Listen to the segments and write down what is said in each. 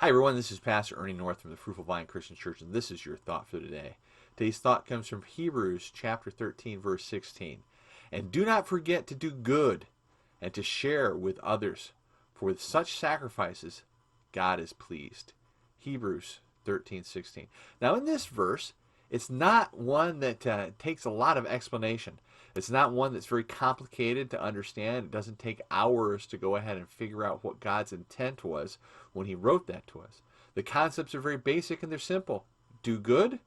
Hi, everyone. This is Pastor Ernie North from the Fruitful Christian Church, and this is your thought for today. Today's thought comes from Hebrews chapter 13, verse 16. And do not forget to do good and to share with others, for with such sacrifices God is pleased. Hebrews 13:16. Now, in this verse, it's not one that takes a lot of explanation. It's not one that's very complicated to understand. It doesn't take hours to go ahead and figure out what God's intent was when He wrote that to us. The concepts are very basic and they're simple. Do good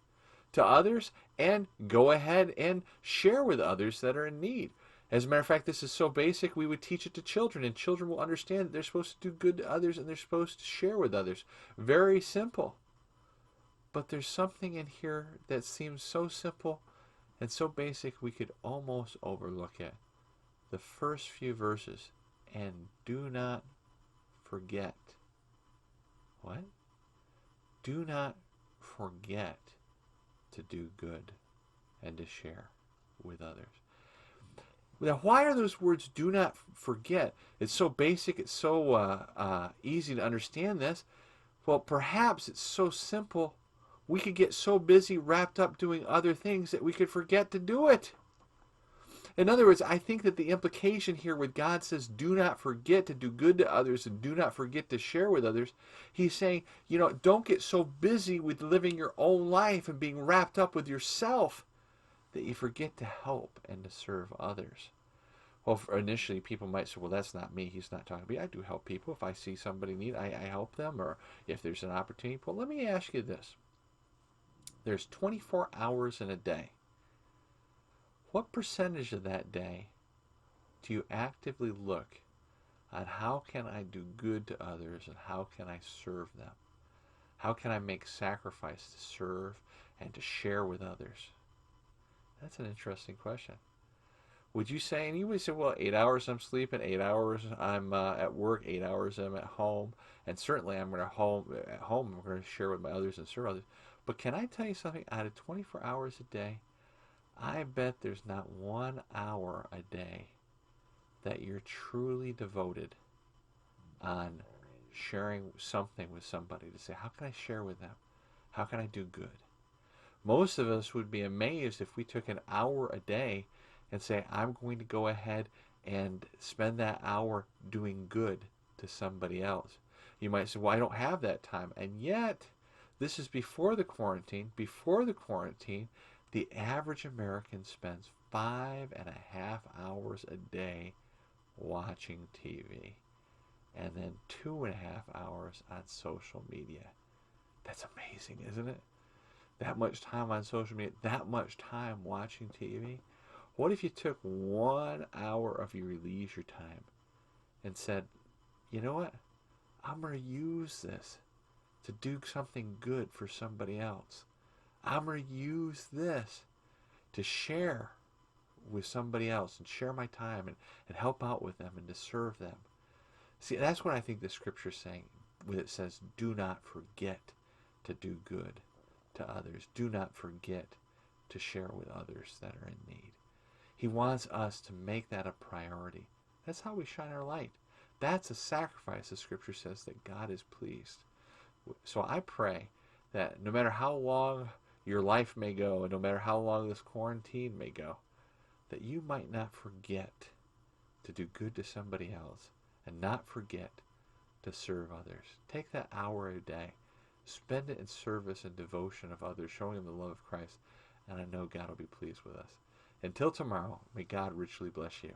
to others and go ahead and share with others that are in need. As a matter of fact, this is so basic, we would teach it to children, and children will understand that they're supposed to do good to others and they're supposed to share with others. Very simple. But there's something in here that seems so simple and so basic we could almost overlook it. The first few verses, and do not forget. What? Do not forget to do good and to share with others. Now, why are those words do not forget? It's so basic, it's so easy to understand this. Well, perhaps it's so simple, we could get so busy wrapped up doing other things that we could forget to do it. In other words, I think that the implication here with God says, do not forget to do good to others and do not forget to share with others. He's saying, don't get so busy with living your own life and being wrapped up with yourself that you forget to help and to serve others. Well, initially people might say, well, that's not me. He's not talking to me. I do help people. If I see somebody in need, I help them, or if there's an opportunity. Well, let me ask you this. There's 24 hours in a day. What percentage of that day do you actively look at how can I do good to others and how can I serve them? How can I make sacrifice to serve and to share with others? That's an interesting question. Would you say, and you would say, well, 8 hours I'm sleeping, 8 hours I'm at work, 8 hours I'm at home, and certainly I'm going to at home I'm going to share with my others and serve others. But can I tell you something? Out of 24 hours a day, I bet there's not 1 hour a day that you're truly devoted on sharing something with somebody to say, how can I share with them? How can I do good? Most of us would be amazed if we took an hour a day and say, I'm going to go ahead and spend that hour doing good to somebody else. You might say, well, I don't have that time. And yet, this is before the quarantine. Before the quarantine, the average American spends 5.5 hours a day watching TV and then 2.5 hours on social media. That's amazing, isn't it? That much time on social media, that much time watching TV. What if you took 1 hour of your leisure time and said, you know what? I'm going to use this to do something good for somebody else. I'm going to use this to share with somebody else and share my time and help out with them and to serve them. See, that's what I think the scripture is saying when it says, do not forget to do good to others. Do not forget to share with others that are in need. He wants us to make that a priority. That's how we shine our light. That's a sacrifice, the scripture says, that God is pleased. So I pray that no matter how long your life may go and no matter how long this quarantine may go, that you might not forget to do good to somebody else and not forget to serve others. Take that hour a day. Spend it in service and devotion of others, showing them the love of Christ, and I know God will be pleased with us. Until tomorrow, may God richly bless you.